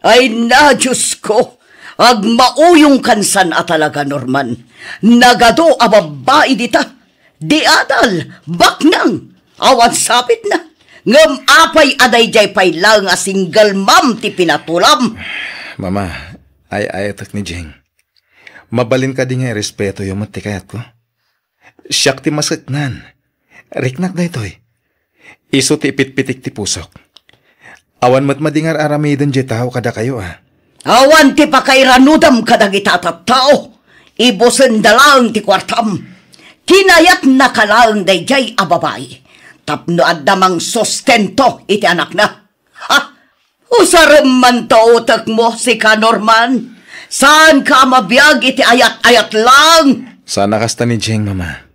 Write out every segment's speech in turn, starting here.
Ay na, Diyos ko, agmauyong kansan talaga, Norman. Nagado a babae dita, di adal, baknang, awan sapit na. Ngam apay aday jay pay lang a single mom ti pinatulam. Mama, ay ayatak ni Jeng. Mabalin ka di nga respeto yung matikayat ko. Siyak ti masaknan. Riknak da ito'y. Iso ti ipit-pitik ti pusok. Awan mat madingar aramidon jay tao kada kayo Awan ti pakairanudam kadag itatat tao. Ibusen dalang ti kwartam. Kinayat na kalang day jay ababay. Tapno adamang sustento iti anak na. Ha? Usarem man to utak mo si ka Norman. Saan ka mabiyag iti ayat-ayat lang? Sana kasta ni Jeng, Mama.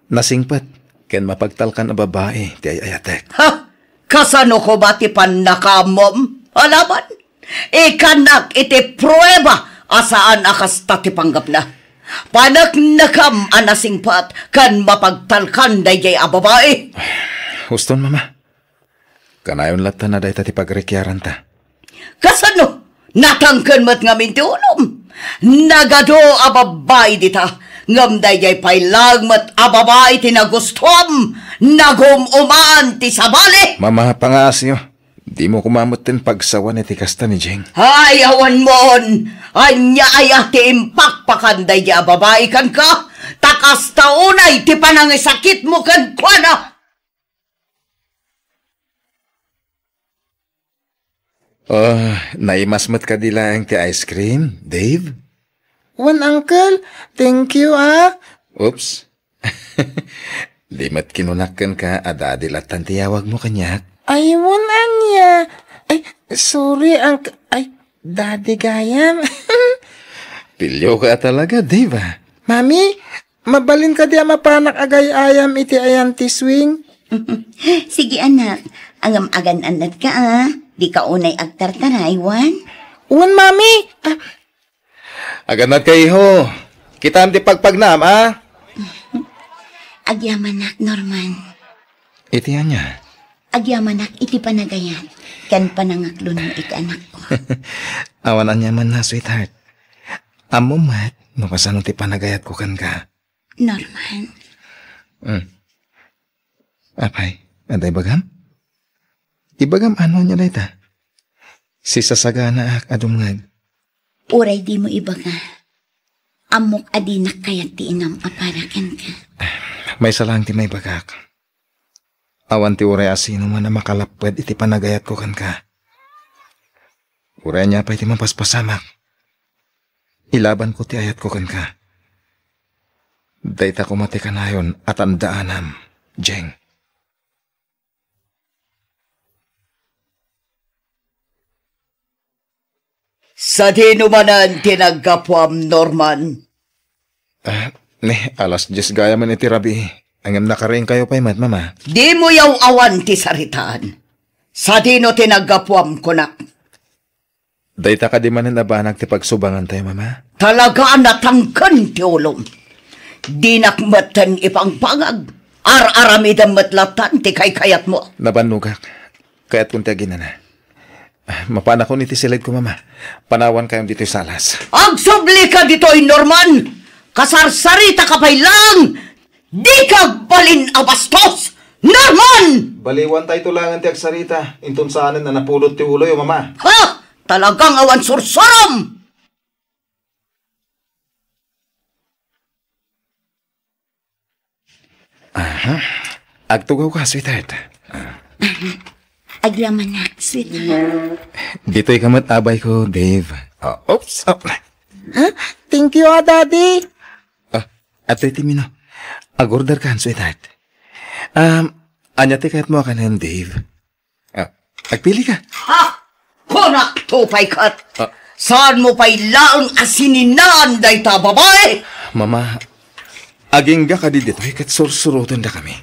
Nasingpat, ken mapagtalkan na babae ti ayatek. Ha? Kasano ko ba ti pannakamom? Alaman? Ikanak iti prueba asaan akasta ti panggap na. Panak nakam anasingpat kan mapagtalkan dayjay a babae. Huston, Mama. Kanayon lata na dahi ti pagrekyaran ta. Kasano? Natangkan mat ngamin ti unom. Nagado a babae dita. Ngam dayjay pailag mat a babae ti nagustom. Nagumuman ti sabali. Mama, pangasyo. Di mo kumamot din pagsawan iti kasta ni Jeng. Ay, awan mon. Anya ayah ti impakpakan dayjay a babae kan ka. Takas taunay ti panangisakit mo kan kwa na. Naimasmat ka dilang ti ice cream, Dave? Wan, Uncle. Thank you, Oops. Di mat kinunakan ka, adadilatan tiyawag mo kanyak. Ay, wan, anya. Ay, sorry, Uncle. Ay, Daddy Gayam. Pilyo ka talaga, Dave, Mami, mabalin ka di mapanak agay ayam iti ayam ti swing. Sige, anak. Angam agan-anat ka, Di ka unay agtartaray, Wan? Wan, Mami. Aganat kayo. Kita am ti pagpagnam, Agyamanak, Norman. Iti anya. Agyamanak, iti panagayan. Kan panangaklon mo iti anak ko. Awan anya man na, sweetheart. Amo mat, no kasano ti panagayat ko kan ka. Norman. Apay, aday bagam? Ibagam ano niya dayta? Si sasagana ak adumngag. Uray di mo ibaga. Amok adinak kayat ti inam aparakan ka. May salang ti may bagak. Awan ti uray asino man na makalapwed iti panagayat ko kan ka. Uray niya pa iti mapaspasamak. Ilaban ko ti ayat ko kan ka. Dayta ko mati kanayon at andaanam, Jeng. Sa dinumanan tinagkapwam, Norman. Alas 10 gaya man iti rabi. Angam nakaring kayo pa'y mat, Mama. Di mo yaw awan ti saritaan. Sa dino tinagkapwam ko na. Dayta ka di man nabanag ti pagsubangan tayo, Mama. Talaga natangkan ti ulom. Di nakmatan ipangpangag. Ar-aramidang matlatan ti kay-kayat mo. Nabanugak. Kaya't kunti agina na. Mapana ko niti silid ko, Mama. Panawan kayong dito'y salas. Agsubli ka dito'y, Norman! Kasarsarita ka pa'y lang! Di ka balin abastos! Norman! Baliwan tayo tulangan ti agsarita. Intun saanan na napulot ti ulo yung Mama. Ha? Talagang awan sursuram! Agtugaw ka, sweetheart. Agyamanak, sweetheart. Dito'y kamat abay ko, Dave. Oops. Thank you, Daddy. At iti mino. Agorder ka, sweetheart. Anya ti kahit mo ka na, Dave. Agpili ka. Ha? Konak tupay kat! Saan mo pa'y laang asininan day ta, babae? Mama, aging ka di dito'y kat sursurutan da kami.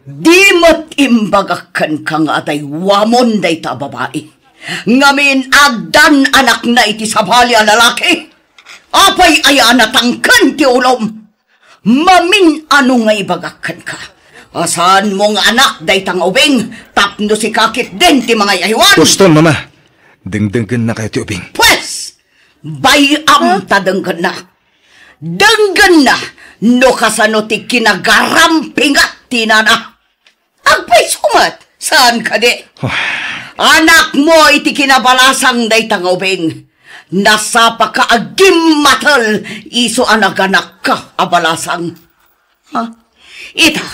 Di mat imbagakan ka nga atay wamon day ta, babae. Ngamin agdan anak na iti sabali a lalaki. Apay aya natangkan ti ulom. Mamin ano nga ibagakan ka. Asan mong anak day tang ubing, tapno si kakit din ti mga yahiwan. Guston, Mama. Dengdenggan na kayo ti ubing. Pwes, bayam ta denggan na. Denggan na, no kasano ti kinagarampingat tinana. Agpay sumat, saan ka di? Anak mo iti kinabalasang day tangubing. Nasa pa ka agim matal, iso anaganak ka abalasang. Ha? Ita,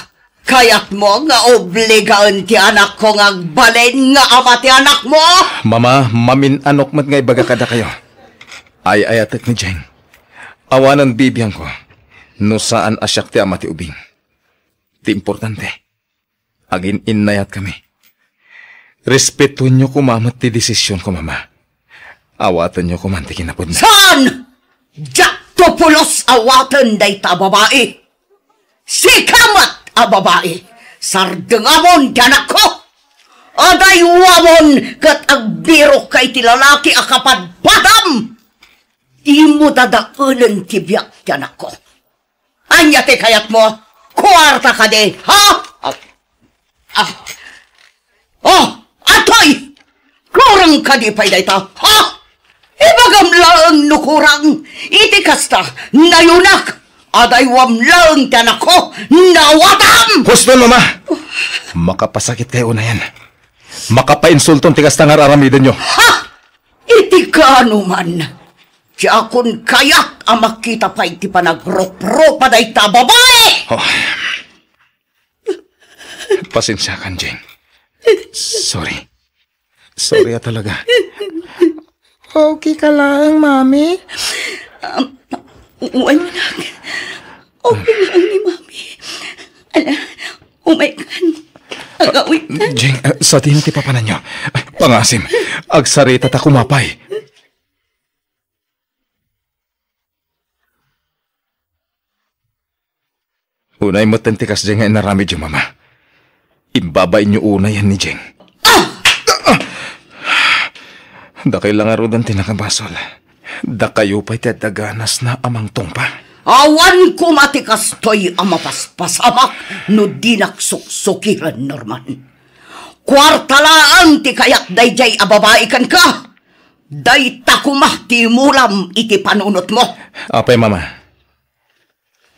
kaya't mo nga obligaan ti anak ko nga agbalin nga ama ti anak mo? Mama, maminanok mat nga ibaga kada kayo. Ay ayatek ni Jeng. Awanan bibiyang ko. No saan asyak ti ama ti ubing. Ti importante. Agin innayat kami. Respetuin nyo kumamat ti desisyon ko, Mama. Awatan nyo kumanti kinapod na. Saan? Diyak to pulos awatan day ta babae. Sikamat a babae. Sardengamon ti anak ko. Aday wamon kat agbiro kay ti lalaki akapad padam. Di mo dadaulan ti biyak ti anak ko. Anya ti kayat mo? Kuwarta ka di, ha? Oh, atoy! Kurang ka di pa'y dayta, ha? Ibagam lang nukurang. Iti kasta, nayunak. Aday wam lang ti anak ko, nawatam! Husto, Mama! Makapasakit kayo na yan. Makapainsulton ti kasta nga aramidin nyo. Ha? Iti ka man. Di akon kayak ang makita pa iti panagropro pa day ta babae! Oh. Pasensya kan, Jeng. Sorry. Sorry talaga. Okay ka lang, Mami? Anak. Okay lang ni Mami. Ala, umaikan. Agawin ka. Jeng, sa tiniti papanan nyo. Pangasim, agsarita ta kumapay. Unay mo tentikas, Jeng, ay naramid yung Mama. Imbabain nyo una yan ni Jeng. Da kailangan rodan tinakabasol. Da kayo pa'y tadaganas na amang tungpa. Awan ko matikas to'y amapaspasamak no dinaksuksukirhan, Norman. Kwartalaan ti kayak dayjay ababae kan ka. Day takumah ti mulam iti panunot mo. Apay, Mama.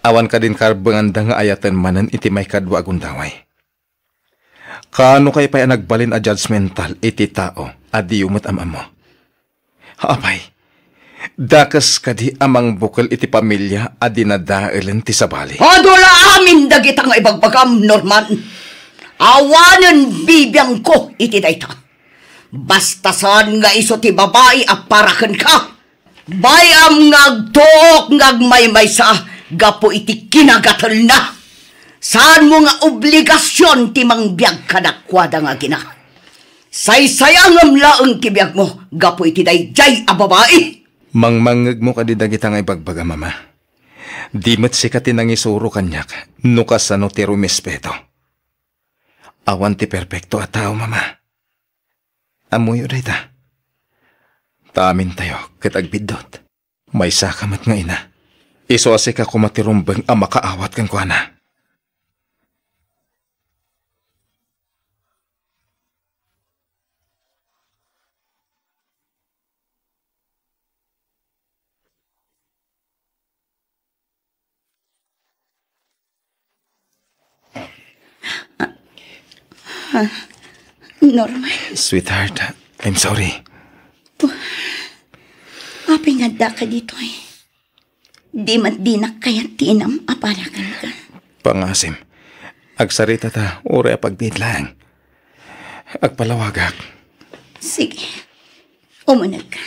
Awan ka din karbanganda nga ayatan manan iti may kadwa agundaway. Kaano kay pa'y nagbalin a judgmental iti tao adi umot amam mo. Apay, dakas kadi amang bukal iti pamilya adi nadailan ti sabali. Adula amin dagita nga ibagbagam, Norman. Awanan bibiyang ko iti dayta. Basta saan nga iso ti babae aparakan ka. Bayam ngagtuok ngagmaymaysa gapo iti kinagatal na. Saan mo nga obligasyon ti mangbiyag kadakwada nga gina. Saysayangam laeng ti biyag mo gapo iti dayjay a babae. Mangmangag mo kadi dagita nga ibagbaga, Mama. Di met sikatin ang isuro kanyak no kasano ti rumespeto. Awan ti perpekto a tao, Mama. Amuyo dayta. Taamin tayo ket agbiddot. May sakamat nga ina. Iso ase ka kumatirumbeng ang makaawat kang kuana. Norman. Sweetheart, I'm sorry. Apay nga da ka dito eh. Di man di na kaya tinam aparakan ka. Pangasim, agsarita ta, uri apagdid lang. Agpalawagak. Sige. Umunag ka.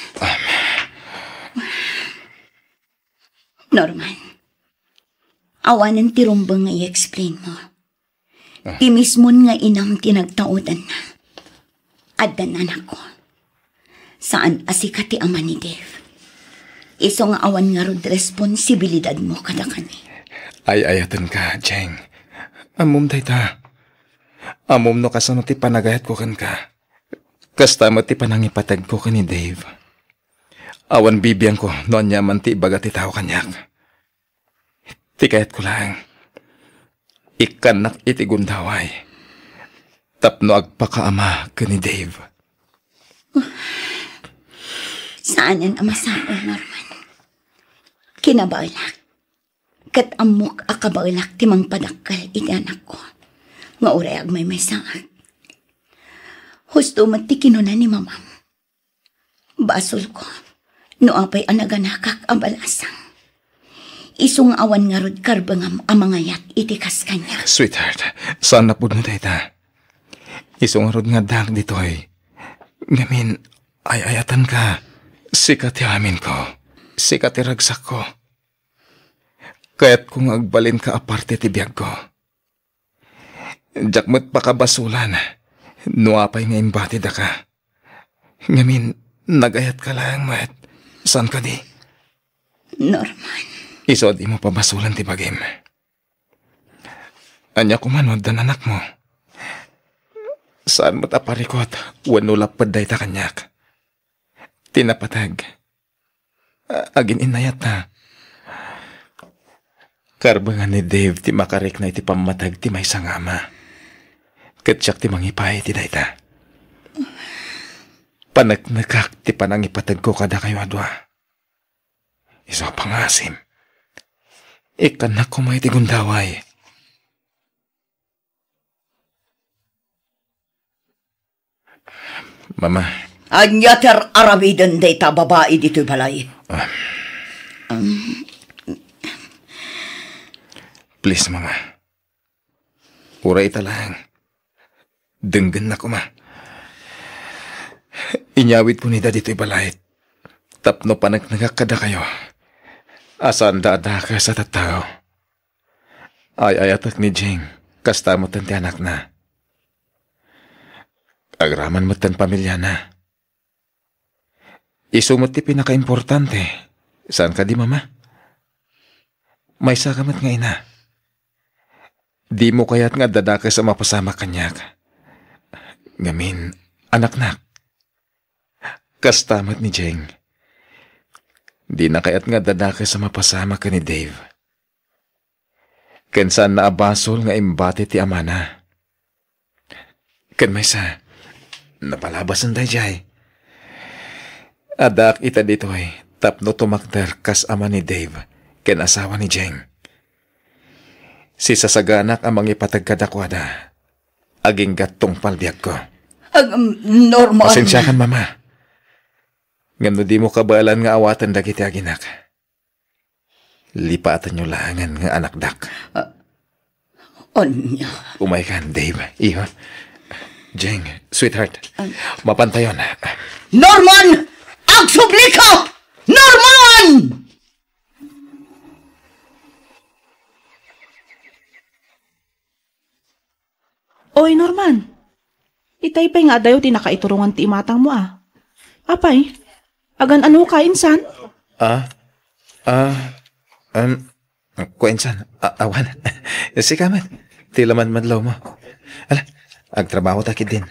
Norman. Awanan ti rumbang nga i-explain mo. Ti mismon nga inam tinagtaudan na. Adan anak ko. Saan asika ti ama ni Dave. Iso nga awan nga rod responsibilidad mo kada kani. Ay ayatan ka, Jeng. Amom dayta. Amom no kasano ti panagayat ko kan ka. Kasta mo ti panangipatag ko ni Dave. Awan bibiyang ko noon niya man ti ibaga ti tao kanyak. Ti kayat ko lang. Ikanak iti gundaway. Tapno agpakaama ka ni Dave. Saanan ang masao, Norman? Kinabalak. Kat amok akabalak timang padakal iti anak ko. Nga urayag may saak. Husto matikinunan ni mamam. Basol ko. No apay anaganakak ang balasang. Isung awan nga rod karbangam ang mga yat itikas kanya. Sweetheart, saan na po na dayta? Isong rod nga dak ditoy. Ngamin, ay-ayatan ka. Sikat amin ko. Sikat ragsak ko. Kaya't kung agbalin ka aparte ti biyag ko. Jakmat pa kabasulan. Nuapay nga imbati da ka. Ngamin, nagayat ka lang, mat. Saan ka di? Norman. Iso di mo pabasulan ti bagim. Anya kumanod dan anak mo. Saan mo't aparikot? Wano lapad day ta kanyak. Tinapatag. Agin inayat na. Karbangan ni Dave ti makarik na iti pamatag ti may sangama. Katsyak ti mangipay ti dayta. Panagnagak ti panangipatag ko kada kayo adwa. Iso pangasim. Ikanak ko may ti gundaway. Mama. Anyater arabiden dayta babae dito'y balay. Please, Mama. Uray ita lang. Denggan na ko, ma. Inyawit po ni Daddy ito'y balay. Tapno pa nagnagakada kayo. Asan dada ka sa tatao. Ay-ayatak ni Jing. Kasta mo tanti anak na. Agraman mo tan pamilya na. Isumot ti pinaka-importante. Saan ka di, Mama? May sakamat nga ina. Di mo kaya't nga dadaka sa mapasama kanyak. Ngamin, anak-nak. Kastamat ni Jeng. Di na kaya't nga dadaka sa mapasama ka ni Dave. Ken saan na abasol nga imbati ti amana. Ken may sa, napalabas ang dayjay. Adak ita dito'y tapno tumakder kas ama ni Dave ken asawa ni Jeng. Si sasaganak amang ipatagkadakwada. Aging gatong palbiag ko. Norman. Pasensya kan, Mama. Ngano di mo kabalan nga awatan dagiti aginak. Lipaatan nyo langan nga anak dak. Onya. Umay kan, Dave. Iho. Jeng, sweetheart. Mapantayon. Norman! Agsubli ka! Norman! Oy, Norman. Itay pa'y nga dayo ti nakaiturungan ti imatang mo ah. Apay, agan ano ka insan? Kuensan, awan. Si kamat, tilaman madlaw mo. Ala, agtrabaho takid din.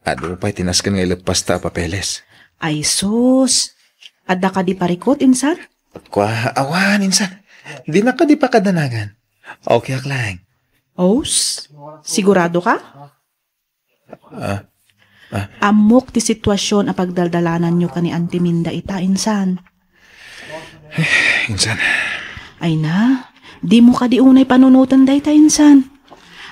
Ado pa'y tinaskan nga ilagpas ta papeles. Ay sus, adda ka di parikot insan? Kwa, awan, insan. Di na ka di pa kadanagan. Okay ak lang. Os, sigurado ka? Amok ti sitwasyon a pagdaldalanan nyo ka ni Auntie Minda ita, insan. Insan. Ay na, di mo ka di unay panunutan day ta, insan.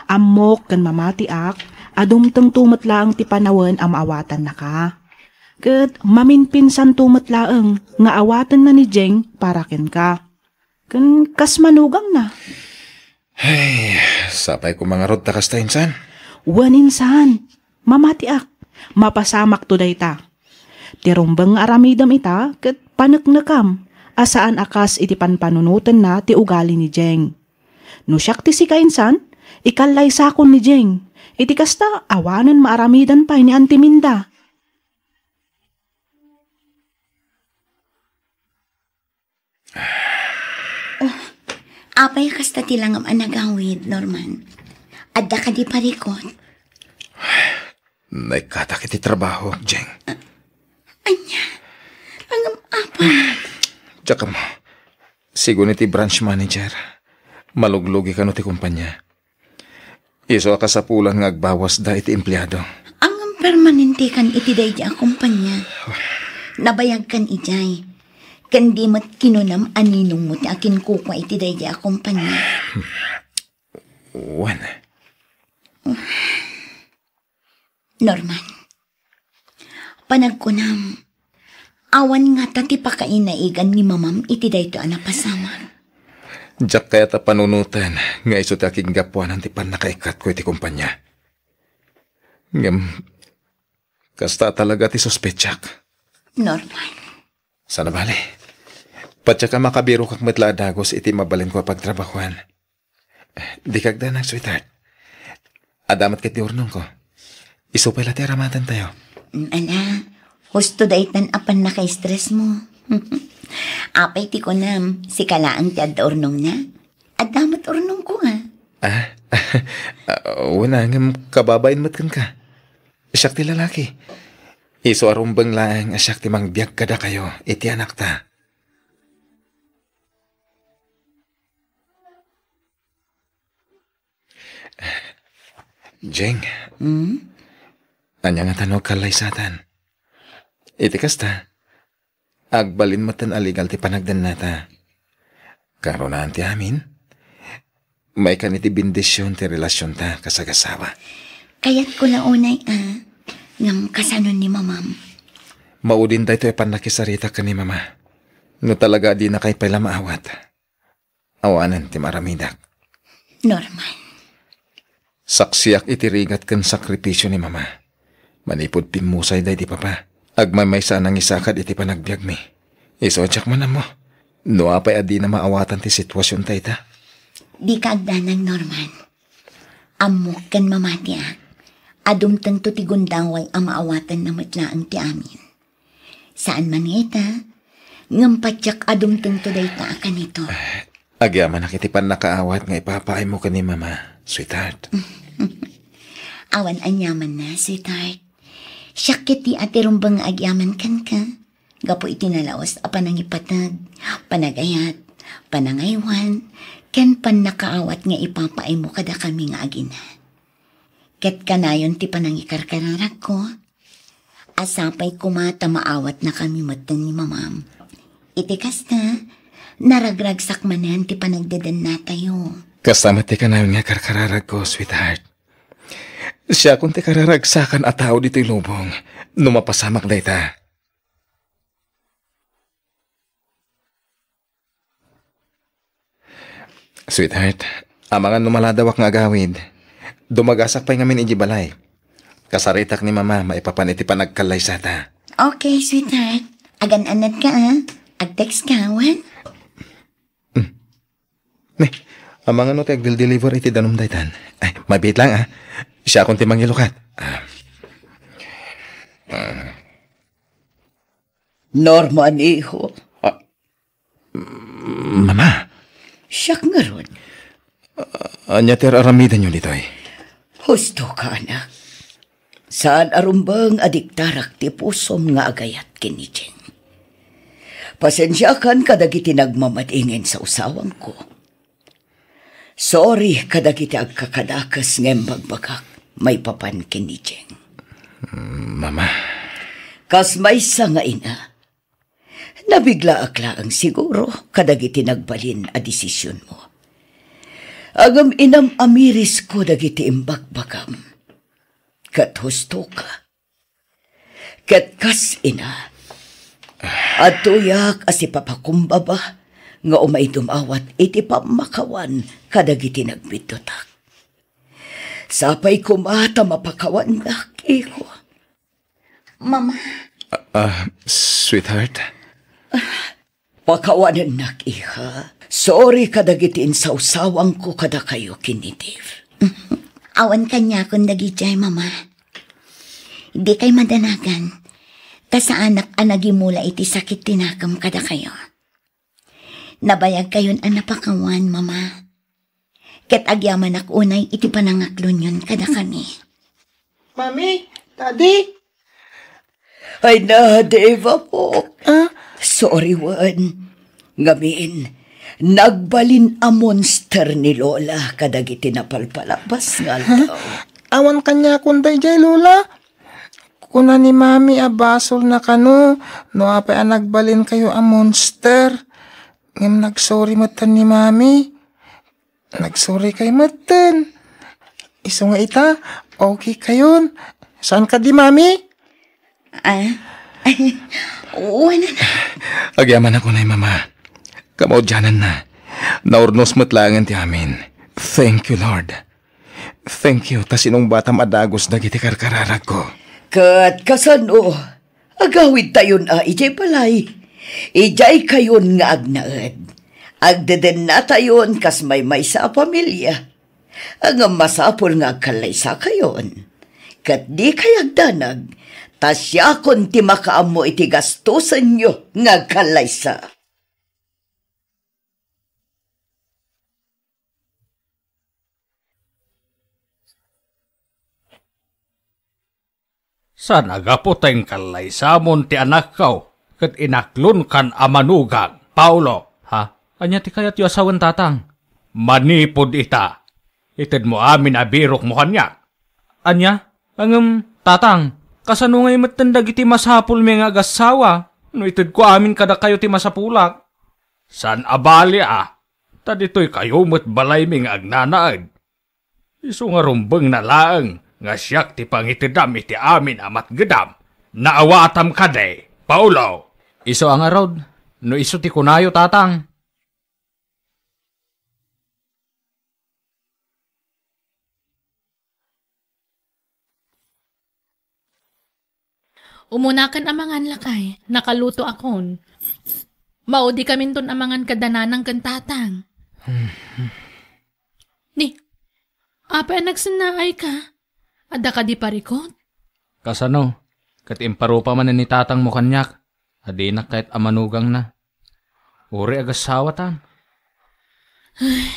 Amok kan mamatiak, adumtang tumatlaang ti panawan ang maawatan na ka. Kat maminpinsan tumatlaang nga awatan na ni Jeng para ken ka. Kan kas manugang na. Hey, sapay ko mga rod takas ta, insan. Wan insan, mamatiak, mapasamak to day ta. Tirumbang aramidam ita, kat panaknakam, asaan akas iti panpanunutan na ti ugali ni Jeng. No siyak ti si kainsan, ikalay sakon ni Jeng, iti kasta awanan maaramidan pa ni Auntie Minda. Apay kasta tilangam anagawid, Norman. Adda ka di parikot. Naikatak iti trabaho, Jeng. Anya, angam apay. Tsaka mo, sigun iti branch manager. Maluglugi ka no ti kumpanya. Iso ka sa pulan nga agbawas da iti empleyado. Angam permanente kan iti day di akumpanya. Nabayag kan ijay. Kandi mat kinunam aninong mo ti akin kukwa iti dayjay akumpanya. Wan. Norman, panagkunam, awan nga tati pakainaigan ni mamam iti dayto anapasaman. Diyak kaya ta panunutan nga iso ti aking gapuanan ti panakaikat ko iti kumpanya. Ngam, kasta talaga ti suspetsak. Norman, Sana bali. Patya ka makabiro kak metla dagos iti mabalin ko pagtrabahuan. Di kagdanag, sweetheart. Adamat kat di urnong ko. Iso pala ti aramatan tayo. Ala, husto daytan apan naka-stress mo. Apay ti kunam, si kalaang ti adda urnong na. Adamat urnong ko nga. Wala ngam kababain matkan ka. Siyak ti lalaki. Iso arumbang lang siyak ti mangbiag kada kayo iti anak ta. Jeng. Anya nga tanong kalay satan. Iti kasta. Agbalin matan aligal ti panagdan nata. Karonaan ti amin. May kan iti bindisyon ti relasyon ta kasagasawa. Kaya't ko launay ngam kasanon ni mamam. Maudin tayo ito panakisarita ka ni mama. No talaga di na kay pala maawat. Awanan ti maramidak. Norman, Saksiyak itirigat kan sakripisyo ni mama. Manipod pimusay day di papa. Agmamay sanang isakad iti panagbiag mi. Isodyak man mo. No apay adi na maawatan ti sitwasyon tayo ta. di ka agdanang Norman. Amok kan mamati adumtang to ti gundaway ang maawatan na matlaang ti amin. Saan man ita, ngampatyak adumtang to day ta kanito. Agyaman nakitipan nakaawat nga ipapaay mo ka ni mama, sweetheart. Awan anyaman na, sweetheart. Syakit ti atirumbang agyaman kan ka. Gapo itinalaos a panangipatag, panagayat, panangaywan, ken pan nakaawat nga ipapaay mo kada kami nga agina. Ket kanayon ti panangikarkararag ko, asapay kumata maawat na kami matan ni mamam. Itikas na, naragragsak manan ti panagdadan na tayo. Kasama ti kanayon nga karkararag ko, sweetheart. Siya kung ti kararagsakan at tao dito'y lubong, numapasamak na ita. Sweetheart, amangan numaladawak nga agawid. Dumagasak pa'y ngamin ijibalay. Kasaritak ni mama, maipapaniti pa nagkalay sa ta. Okay, sweetheart. Agan-anad ka, Ag-text ka, wan? Amangan no tag-deliver iti danom daytan. Ay, mabit lang Siya akong timang ilukat. Norman, iho. Mama. Siyak nga ron. Anya ter aramidan nyo dito Husto ka, anak. Saan arumbang adiktarak ti pusom nga agayat kinijeng. Pasensya kan kadagiti nagmamatingin sa usawang ko. Sorry kadagiti agkakadakas ngem bagbagak may papan kinijeng. Mama. Kas may sa nga ina. Nabigla ang siguro kadagiti nagbalin a desisyon mo. Agam inam amiris ko dagiti imbagbagam. Kat husto ka. Kat kas ina. At tuyak as ipapakumbaba nga umay dumawat iti pamakawan kadagiti nagbitutak. Sapay kumata mapakawan nak, iho. Mama. Sweetheart? Pakawanan nak, iha. Sorry kadagiti insawsawang ko kada kayo kinitiv. Awan kanya kung dagijay, mama. Di kay madanagan. Kasaanak anagimula iti sakit tinakam kada kayo. Nabayag kayon ang napakawan, mama. Ket agyaman ak unay iti panangaklon yun kada kami. Mami, Daddy. Ay na, Deva po. Sorry, Wan. Ngamin, nagbalin a monster ni Lola kadagiti napalpalabas nga daw. Awan kanya kunday jay, Lola. Kuna ni mami abasol na kano, no apay nagbalin kayo a monster. Ngam nagsorry matan ni mami. Nagsorry kay matan. Iso nga ita, okay kayon. Saan ka di mami? Wala na. Agyaman ako na mama. Kamaudyanan na. Naurnos matlangan ti amin. Thank you, Lord. Thank you, ta sinong bata madagos dagiti karkararag ko. Kat kasano, agawid tayon ijay palay. Ijay kayon nga agnaed. Agdeden na tayon kas may sa pamilya. Ang masapol nga agkalay sa kayon. Kat di kayagdanag, tasya kon ti makaamo iti gastusan nyo nga agkalay sa. San agapoteng kalay samon ti anak kaw, kat inaklon kan amanugang, Paulo. Ha? Anya ti kayat yu asawan tatang? Manipod ita. Ited mo amin abirok mo kanyak. Anya? Angam, tatang, kasano ngay matandag iti masapul may nga agasawa? No ited ko amin kada kayo ti masapulak. San abali Tadito'y kayo mo't balay may nga agnanaag. Iso nga rumbeng na laang. Nga siyak ti pangitidam iti amin amat gedam. Naawatam ka de, Paulo. Iso ang arod, no iso ti kunayo tatang. Umunakan amangan lakay, nakaluto akon. Maudi kamin ton amangan kadananang kantatang. Ni, apa nagsinaay ka? Ada ka di parikot? Kasano, kat imparupa man ni tatang mo kanyak, adi na kahit amanugang na. Uri agasawa tan. Ay,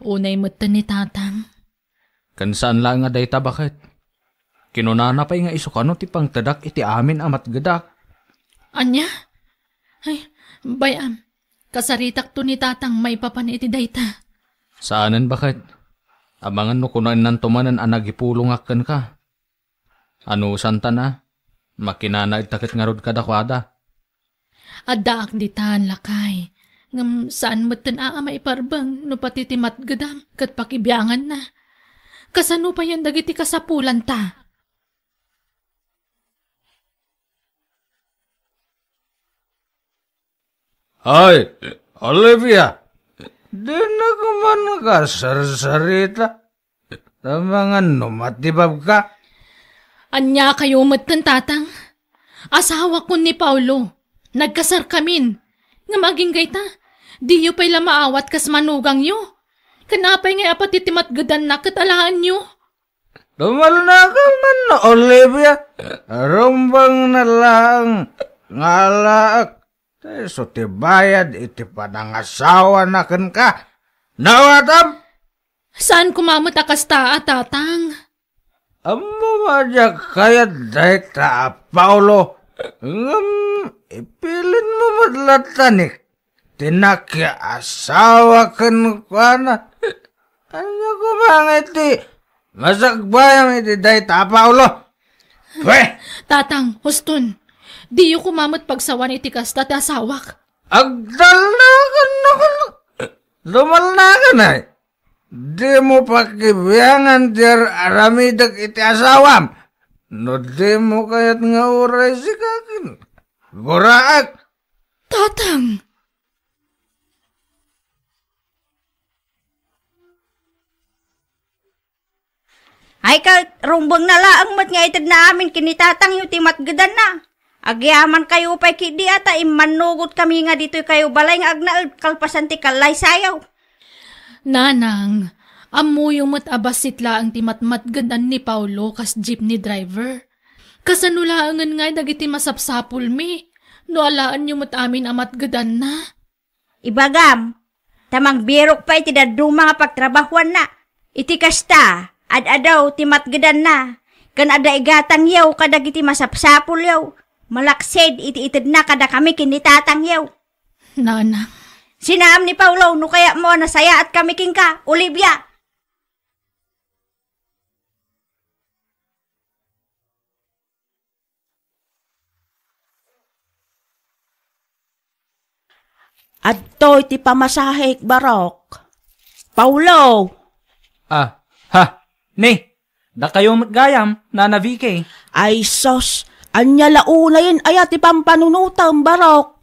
unay mutan ni tatang. Kansaan lang nga dayta bakit? Kinunana pa nga iso kano ti pangtadak iti amin amat gadak. Anya? Ay, bayam, kasaritak to ni tatang may papan iti dayta. Saanan bakit? Abangan no kunan nan tumanan anagipulungakan ka. Ano santa na? Makinana itakit nga rod kadakwada. Adaak ditan lakay. Ngam saan matan maiparbang no pati ti matgadam kat pakibiyangan na. Kasano pa yan dagiti kasapulan ta? Ay, Olivia! Di na kuman ka sarsarita. Tamangan numatibab ka. Anya kayo matan tatang? Asawa ko ni Paulo. Nagkasar kamin. Nga maging gayta. Di yu pa'y lamaawat kas manugang yu. Kanapay nga apat itimat gadan na katalaan nyo. Tumal na ka man, Olivia. Rumbang na lang. Ngalaak. So tibayad iti panangasawa na kan ka. Nawatam? Saan kumamot akasta tatang? Amo madya kayat dahil ta, Paulo. Ipilin mo madlatanik. Tinakya asawa kan ka na. Ano ko mga iti? Masakbayang iti dahil ta, Paulo. Pweh! Tatang, huston. Di yu kumamot pagsawan iti kasta ti asawak. Agdal na ka na. Lumal na ka na. Di mo pakibiyangan dir aramidag iti asawam. No di mo kayat nga uray si kakin. Buraak. Tatang! Ay ka, rumbang na laang mat nga itad na amin kinitatang yung timatgadan na. Agyaman kayo pa'y kidi ata imanugot kami nga dito kayo balay nga agnaal kalpasan ti kalay sayaw. Nanang, amuyo mo't abasitla ang timatmatgadan ni Paulo kas jeepney driver. Kasanulaangan nga dagiti masapsapul mi. No alaan yung mo't amin amatgadan na. Ibagam, tamang birok pa iti daduma nga pagtrabahuan na. Iti kasta, ad-adaw timatgadan na. Kan ada igatang yaw kadagiti masapsapul yaw. Malaksid iti itid na kada kami kinitatang yaw. Nanang. Sinaam ni Paulo, no kaya mo nasaya at kami king ka, Olivia. Adto iti pamasahik barok. Paulo! Ni, da kayo matgayam, Nana Vicky. Ay sos, anya launayin ayat ti pampanunutam barok.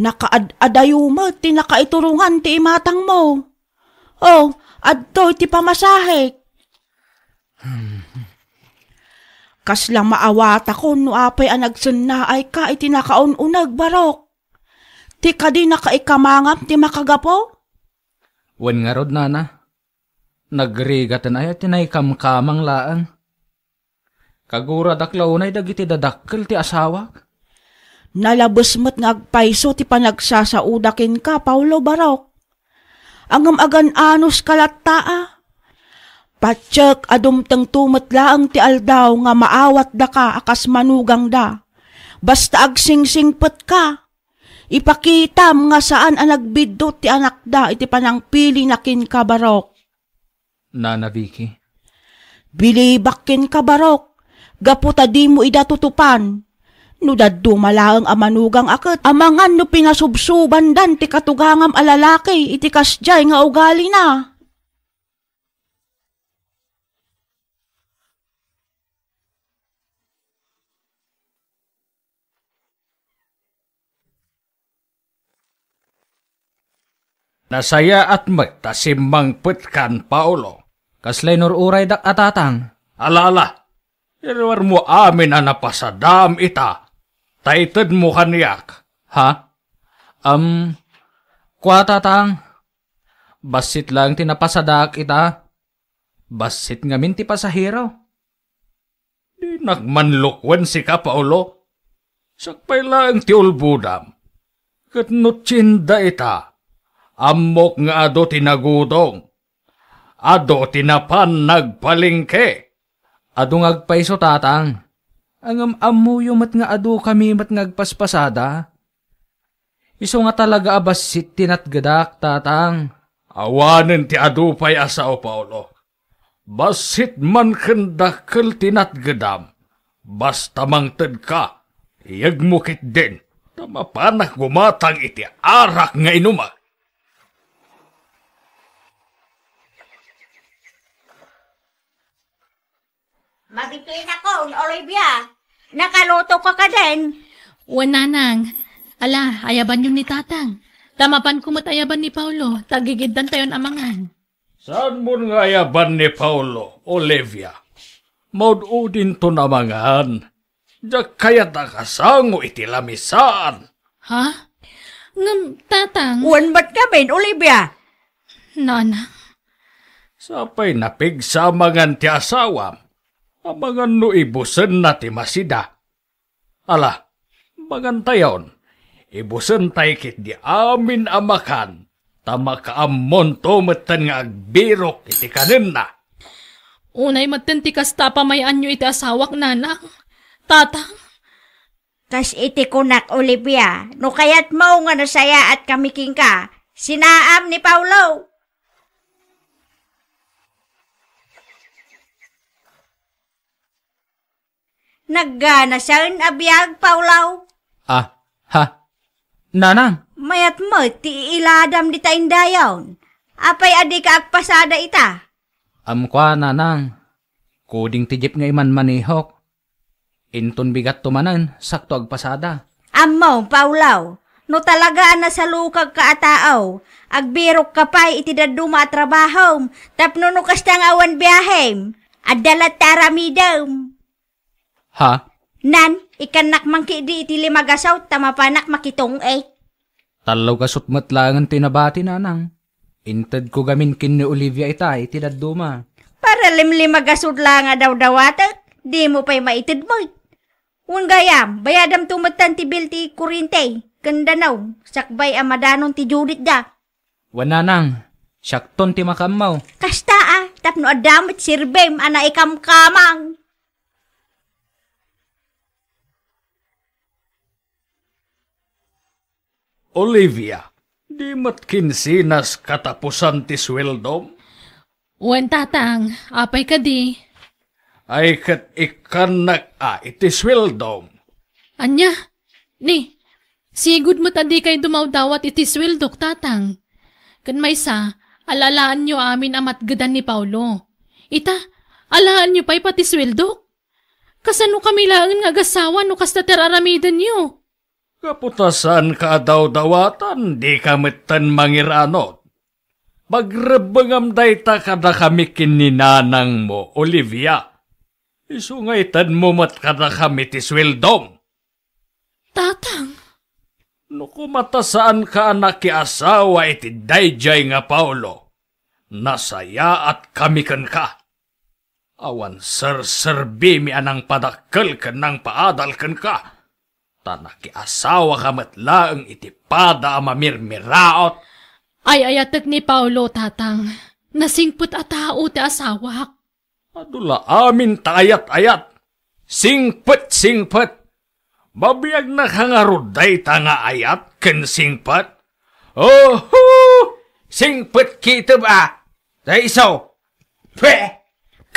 Nakaadayo mo ti nakaiturungan ti imatang mo. Oh, adto iti pamasahik. Kaslang maawat ako no apay ang nagsunna ay ka iti nakaununag barok. Ti ka di nakaikamangam ti makagapo? Wan nga rod, Nana. Nagrigatan ay tinaykamkamang laang. Kagura daklaunay dagiti dadakkel ti asawak. Nalabos mo't ngagpaiso ti panagsasaudakin ka, Paulo barok. Angam agan anos kalattaa. Patsyak adumtang tumat laang ti aldaw nga maawat da ka akas manugang da. Basta agsingsingpet ka. Ipakitam nga saan ang nagbidot ti anak da iti panangpili nakin ka barok. Nana Vicky. Bilibakin ka barok. Gaputa di mo idatutupan. No daddo malaang amanugang akit. Amangan no pinasubsuban dan ti katugangam alalaki iti kasjay nga ugali na. Nasaya at magtasimang putkan, Paulo. Kaslay uray dak atatang. Alala, irwar mo amin ang napasadam ita. Taited mo kaniyak. Ha? Kwa tatang. Basit lang tinapasadak ita. Basit ngamin ti pasahero. Di nagmanlukwan si ka, Paulo. Sakpay lang ti ulbudam. Katnutsinda ita. Amok nga ado tinagudong. Ado tinapan nagpalingke. Ado ngagpaiso tatang. Ang amuyo mat nga ado kami mat ngagpaspasada. Iso nga talaga abasit tinatgadak tatang. Awanen ti ado pay asao, Paulo. Basit man kendakkel tinatgadam. Basta mangted ka. Iyagmukit din. Tamapanak gumatang iti arak nga inuma. Mabituin ako, Olivia. Nakaluto ka din. Wananang. Ala, ayaban yun ni tatang. Tamapan kumot ayaban ni Paulo. Tagigiddan tayon amangan. Saan mo nga ayaban ni Paulo, Olivia? Maududin to namangan. Diyak kaya nakasango iti lamisan. Ha? Ngam, tatang. Uwan ba't kami, Olivia? Nana. Sapay napigsamangan ti asawam. Amangan no ibusen na ti masida. Ala, magantayon. Ibusen tay kit di amin amakan. Tama kaamon to matan nga agbirok iti kanin na. Unay matenti kasta pamayan nyo iti asawak, nanang. Tatang. Kas iti kunak, Olivia. No kayat mo nga nasaya at kamiking ka. Sinaam ni Paulo. Naggana saan abiyag, Paulaw? Nanang. Mayat mo, ti iladam di taing dayon. Apay adi ka agpasada ita? Kwa, nanang. Kuding tijip nga iman manihok. Inton bigat tumanan, sakto agpasada. Ammo, Paulaw. No talaga na sa lukag ka ataaw. Agbirok ka pa'y itidaduma at trabaho. Tapno no kastang awan biyahem. Adalat taramidam. Ha? Nan, ikanak mangki di iti limagasaw, tamapanak makitong eh. Talaw kasut matlangan tinabati, nanang. Inted ko gamin kin ni Olivia ita, itidaduma. Para limlimagasud lang nga daw-dawatak, di mo pa'y maitid mo. Gayam, bayadam tumatan ti bil ti kurinte, kandanaw, sakbay amadanon ti Judith da. Wananang, syakton ti makamaw. Kasta tapno adamit sirbem, ana ikamkamang. Olivia, di matkin sinas katapusan ti sweldom? Wan tatang, apay ka di. Ay kat ikanak iti sweldom. Anya? Ni, Sigud mo tadi kay dumawdawat iti sweldok, tatang. Kan maysa, alalaan nyo amin amat gadan ni Paulo. Ita, alaan nyo pa'y pati sweldok. Kasano kami laang nga gasawa no kasta teraramidan nyo? Kaputasan ka daw dawatan, di kamitan mangiranot. Magrebengam dayta kada kami kininanang mo, Olivia. Isungaytan mo mat kada kami ti sweldom. Tatang, No kumatasaan ka anak ki asawa iti dayjay nga Paulo. Nasaya at kami kan ka. Awan serserbi mi anang padakkel kan nang paadal kan ka. Tanak ki asawa ka matlaang iti pada mamirmiraot. ay ayatek ni Paulo, tatang. Nasingput at tao ti asawak. Adula amin tayat-ayat. Singpet. Babiyag na kangaruday ta nga ayat ken singpet. Oh, singpet kita ba? Daiso. Pwe!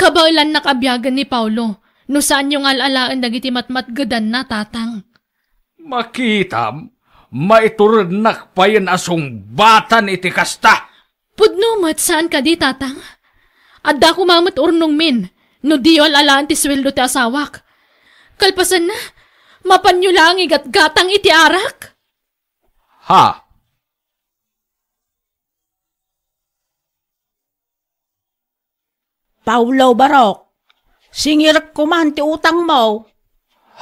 Kabailan nakabiyagan ni Paulo. No saan yung alalaan dagiti matmatgadan na, tatang. Makitam, maiturnak pa yan asong batan iti kasta. Pudnumat saan ka di, tatang? Adda kumamat urnong min. No di alalaan ti sweldo ti asawak. Kalpasan na, mapanyo lang igat-gatang iti arak. Ha? Paulo Barok, singirek ko man ti utang mo.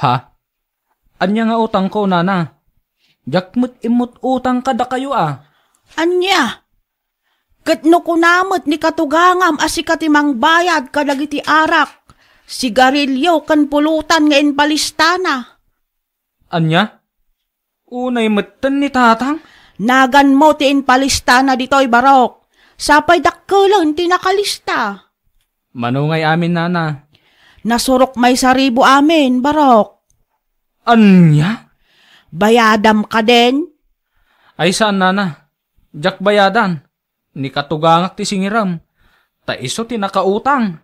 Ha? Anya nga utang ko, nana? Jakmut imut utang kada kayo Anya? Katno ko namot ni katugangam asi katimang bayad kadagiti arak. Sigarilyo kan pulutan nga inpalistana. Anya? Unay matan ni tatang? Nagan mo ti inpalistana dito'y Barok. Sapay dakkelan ti nakalista. Manungay amin, nana. Nasurok may saribo amin, Barok. Anya? Bayadam ka din? Ay saan, nana? Jak bayadan. Ni katugangak ti singiram. Ta iso ti nakautang.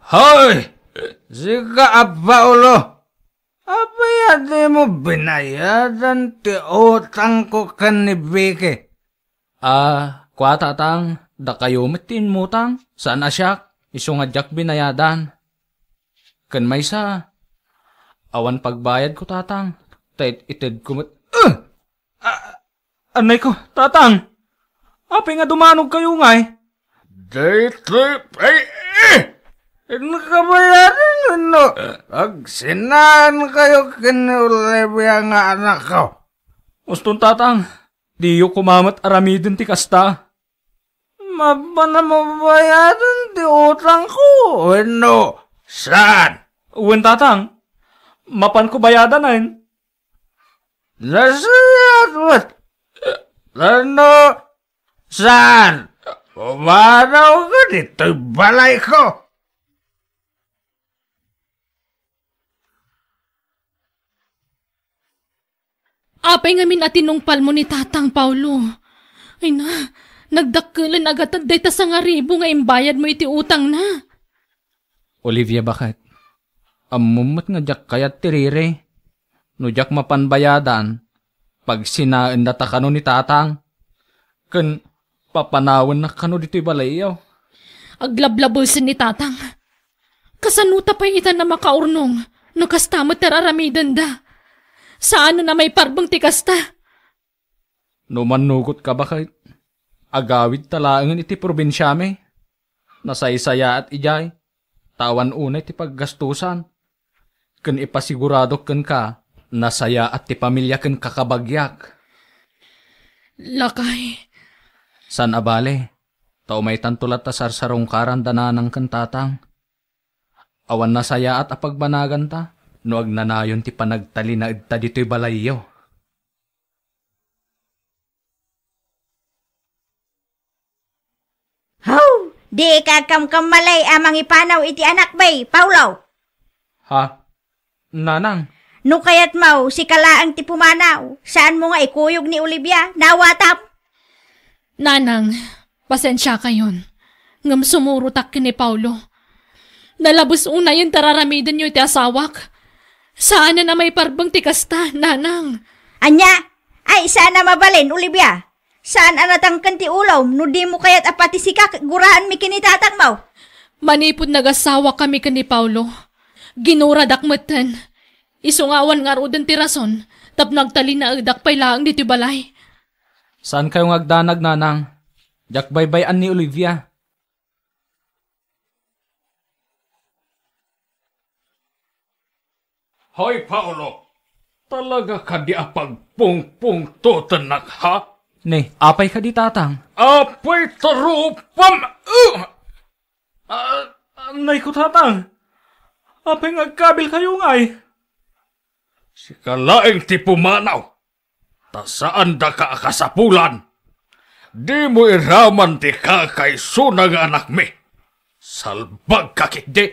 Hoy! Sika Paulo! Abayade mo binayadan ti utang ko kan ni Vicky. Kwa tatang, da kayo mitin mutang, saan asyak, iso nga jak binayadan. Kan may sa, awan pagbayad ko tatang, tait ited kumit. Anay ko, tatang, api nga dumanog kayo ngay. Nakabayaran no. Agsinaan kayo kinulebya nga anak ko. Ustong tatang, di yu kumamat aramidin ti kasta. Mabana mabayaran ti utang ko. Ano? Saan? Uwen tatang, mapan ko bayadan ay. Nasayat wat. Ano? Saan? Umanaw ka dito'y balay ko. Apay nga min atinungpal mo ni tatang Paulo. Ay na, nagdakkelan agad at dayta sa nga ribo nga imbayad mo iti utang na. Olivia, bakit? Amumot nga jak kayat tirire. No jak mapanbayadan, pag sinaan data kano ni tatang, kan papanawan na kano dito'y balayaw. Aglablabusin ni tatang. Kasanuta pa'y ita na makaurnong, no kastamat teraramidan da. Saan na may parbang tikasta? No manugot ka bakit? Agawid talaangan iti probinsyame. Nasaysaya at ijay. Tawan unay ti paggastusan. Kun ipasigurado ken ka, nasaya at ti pamilya ken kakabagyak. Lakay. San abale? Tao may tantulat ta sarsarong karandananang ken tatang. Awan nasaya at apagbanagan ta. No agnanayon ti panagtali na idta dito'y balayo. How? Di ka kamkamalay amang ipanaw iti anak bay, Paulo. Ha? Nanang? No kayat mau, si kalaang ti pumanaw. Saan mo nga ikuyog ni Olivia? Nawatap? Nanang, pasensya kayon. Ngam sumurutak ni Paulo. Nalabos una yung tararamidan nyo iti asawak. Saan na may parbang tikasta, nanang? Anya, ay sana mabalin, Olivia. Saan anatangkan ti ulaw, no di mo kaya't apati sikak, guraan mi kinitatang mo. Manipod nagasawa kami ka ni Paulo. Ginurad akmatan. Isungawan nga rodan ti rason, tap nagtali na agdak pay laang dito balay. Saan kayong agdanag, nanang? Jak baybayan ni Olivia. Hoy, Paulo! Talaga ka di apagpungpung to tanak, ha? Ne, apay ka di tatang. Apay tarupam! Nay ko tatang. Apay ngagkabil kayo ngay. Si kalaeng ti pumanaw. Ta saan da ka akasapulan? Di mo iraman ti kakay sunang anak mi. Salbag kakit di.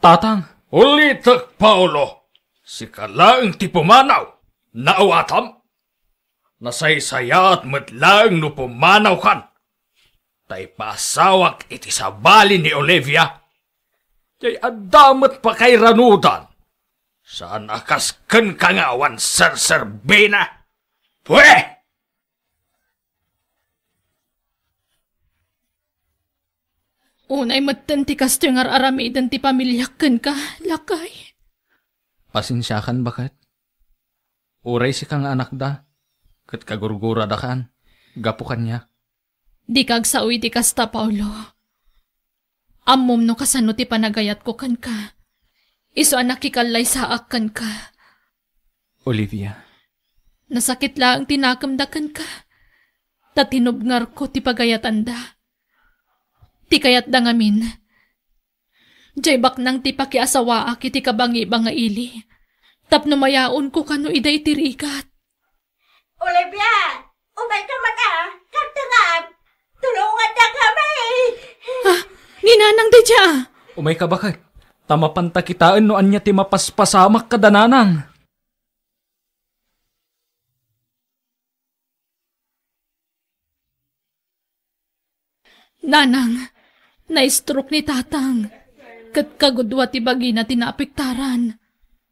Tatang. Ulitak, Paulo. Si kalaeng ti pumanaw. Nauatam. Nasaysayat matlaang no pumanaw kan. Tay pasawak iti sabali ni Olivia. Jay adamat pa kay ranudan. Saan akas ken kangawan serserbena? Pwe! Unay matan ti kasto yung aramidan ti pamilyakan ka, lakay. Pasensyakan bakit? Uray si kang anak da. Kat kagurgura da kan. Gapo kanya. Di kag sauwi ti kasta, Paulo. Ammom no kasano ti panagayat ko kan ka. Iso anak ikalay sa akan ka. Olivia. Nasakit lang tinakamdakan ka. Tatinubngar ko ti pagayatan da. Ti kayat da ngamin. Jay baknang ti pakiasawa aki ti kabangi-banga ili. Tapno mayaon ko kano iday ti rigat. Olivia! Umay ka man Katangab! Tulungan na kami! Ninanang di dya! Umay ka bakit? Tamapanta kitaan no anya ti mapaspasamak kadananang. Nanang, na-stroke ni tatang. Kat kagudwa ti bagi na tinapiktaran.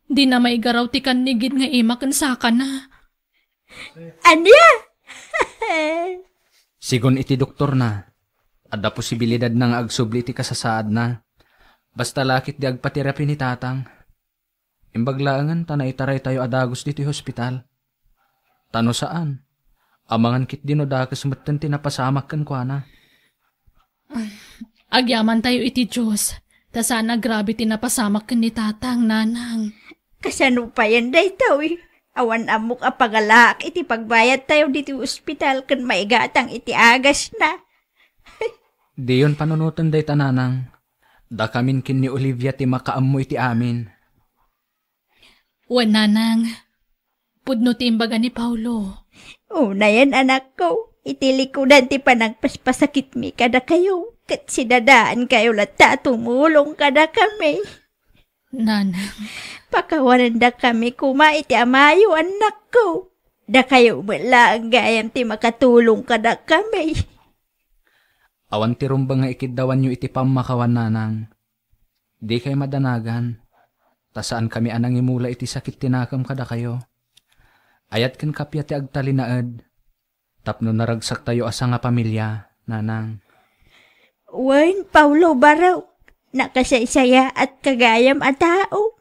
Di na may garaw ti kanigid nga imakan saka na. Anya? Sigon iti doktor na. Ada posibilidad nang agsubli ti kasasaad na. Basta lakit di agpaterapi ni tatang. Imbaglaangan tanay taray tayo adagos dito hospital. Tano saan? Amangan kit dinodakas matan tinapasamak kan kwa na. Agyaman tayo iti Diyos. Ta sana grabe tinapasamak kan ni tatang, nanang. Kasano pa yan day taw Awan amok apagalak iti pagbayad tayo dito ospital kan maigatang iti agas na. Di yun panunutan day tananang. Da kamin kin ni Olivia ti makaammo iti amin. Wan nanang. Pudno ti imbaga ni Paulo. Una yan anak ko. Itilikudan ti panagpaspasakit mi kada kayo. Kat sidadaan kayo lata tumulong kada kami. Nanang. Pakawanan da kami kuma iti amayo anak ko. Da kayo bala ang gayam ti makatulong kada kami. Awan ti rumba nga ikiddawan nyo iti pamakawan nanang. Di kayo madanagan. Tasaan kami anang imula iti sakit tinakam kada kayo. Ayat ken kapya ti agtalinaed. Tapno naragsak tayo asa nga pamilya, nanang. Wan, Paulo baraw. Nakasaysaya at kagayam at tao.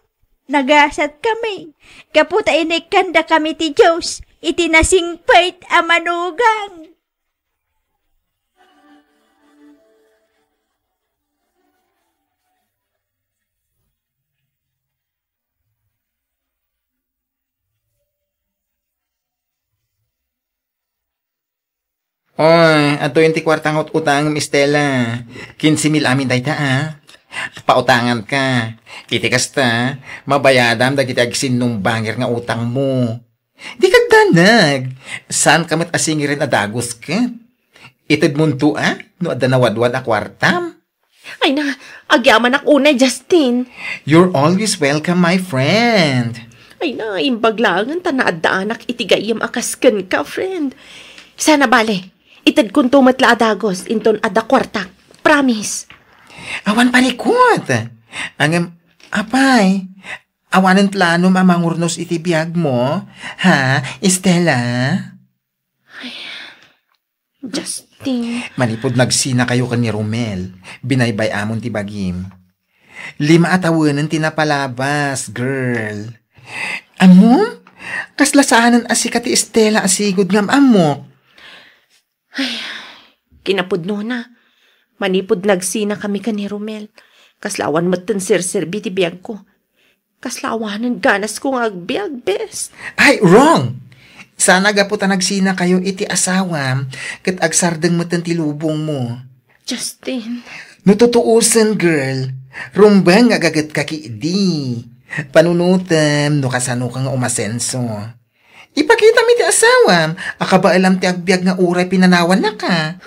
Nagasat kami. Kaputa inikanda kami ti Diyos. Itinasingpait a manugang. Oy, ato yung ti kwartang utang, Miss Stella. 15,000 amin tayo pautangan ka. Iti kasta, mabayadam dagiti agsinong bangir nga utang mo. Di kag danag. Saan kamat asingirin adagos ka? Itid munto no adda nawadwad a kwartam. Ay na, agyaman ak unay, Justin. You're always welcome, my friend. Ay na, imbaglangan ta na addaanak itigayam akasken ka, friend. Sana bale, itad kun tumatla adagos, inton adda kwartak. Promise. Awan parikot. Apay, awanan plano mamangurnos iti biyag mo? Ha, Estela? Justin. Manipod nagsina kayo kan ni Romel. Binaybay amon ti bagim. 5 atawanan tinapalabas, girl. Amo? Kaslasanan asika ti Estela asigod ngam amo. Kinapudno na. Manipod nagsina kami ka ni Romel. Kaslawan matan sir-serbi ti biyag ko. Kaslawanan ganas kong agbiag, bes. Ay, wrong! Sana gaputa nagsina kayo iti asawam kat agsardeng matan ti lubong mo. Justin. Nututuusan, girl. Rumbang agagat kakiidi. Panunutem no kasano ka nga umasenso. Ipakita mi ti asawam. Akaba alam ti agbiag nga uray pinanawan na ka.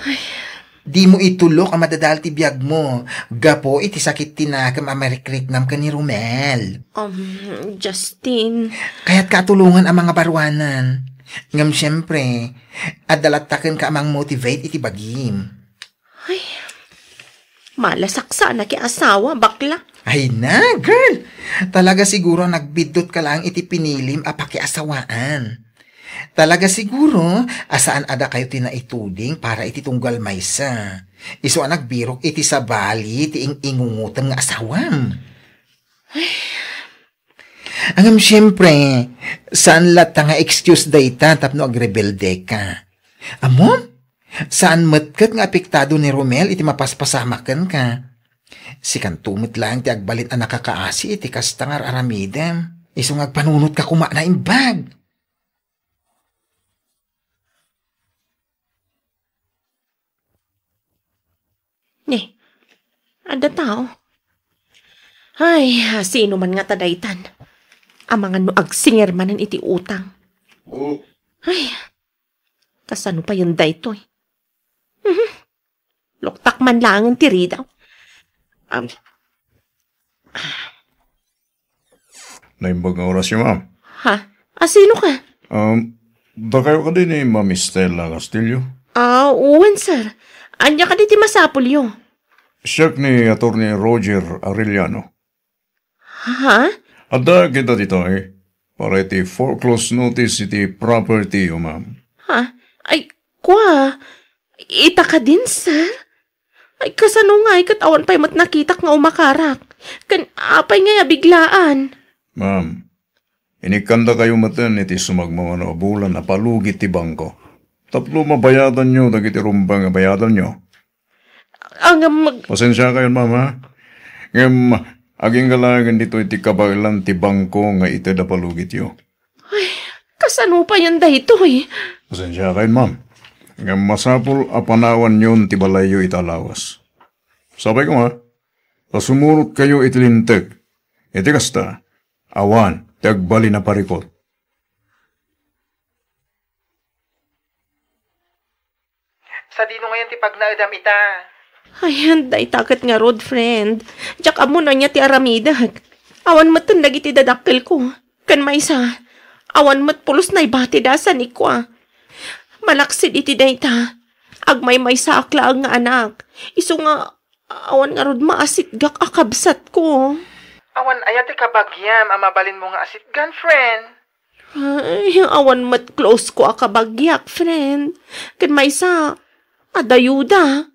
Di mo itulok ang madadal ti biyag mo. Gapo iti sakit tinakam amerikriknam ka ni Romel. Justin. Kaya't katulungan ang mga barwanan. Ngam siyempre, adalatakan ka amang motivate iti bagim. Ay, malasaksa na ki asawa, bakla. Ay na, girl. Talaga siguro nagbidot ka lang iti pinilim apakiasawaan. Talaga siguro, asaan ada kayo tinaituding para iti tunggal maysa. Iso ang nagbirok iti sabali, ti ingungutan nga asawam. Angam siyempre, saan lata nga excuse dayta tapno agrebelde ka? Amon? Saan matkat nga apektado ni Romel iti mapaspasamakan ka? Sikan tumit lang ti agbalit ang nakakaasi iti kastangar aramidem. Iso nga agpanunot ka kuma na imbag. Ada tao. Ay, sino man nga tadaytan. Ang mga no agsinger manan iti utang. Ay, kasano pa yun daytoy? Loktak man lang ang tiri daw. Naimbag nga oras yung ma'am. Ha? Sino ka? Da kayo ka din ni Ma'am Estela Castillo? Uwan sir. Anya ka di ti masapulyo. Siya ni Atty. Roger Arellano. Ha? Ada kita dito para iti foreclose notice iti property yo, ma'am. Ha? Ay, kwa. Ita ka din, sir? Ay, kasano nga, katawan pa'y mat nakitak nga umakarak. Kan, apay nga biglaan. Ma'am, inikanda kayo matan iti sumagmamano bulan na palugit ti bangko. Taplo mabayadan nyo, dagiti rumbang bayadan nyo. Pasensya kayo, ma'am, ha? Ngam, aging galagan dito iti kabailan ti bangko nga iti da palugit yo. Ay, kasano pa yan dahito, Pasensya kayo, ma'am. Ngam masapul apanawan yun ti balayo italawas. Sabay ko, ha? Pasumurot kayo iti linteg. Iti kasta, awan, ti agbali na parikot. Sa dino ngayon ti pagnaadam ita. Ay, handay takat nga road, friend. Diyak amo na niya ti aramidag. Awan mat lagi ti dadakkel ko. Kan maysa, awan mat pulos na ibati dasan ikwa. Malaksid iti dayta. Agmay maysa akla nga anak. Iso nga, awan nga rod maasit gak akabsat ko. Awan ayat ti kabagyam, amabalin mo nga asit gan, friend. Ay, awan mat close ko akabagyak, friend. Kan maysa, adayuda.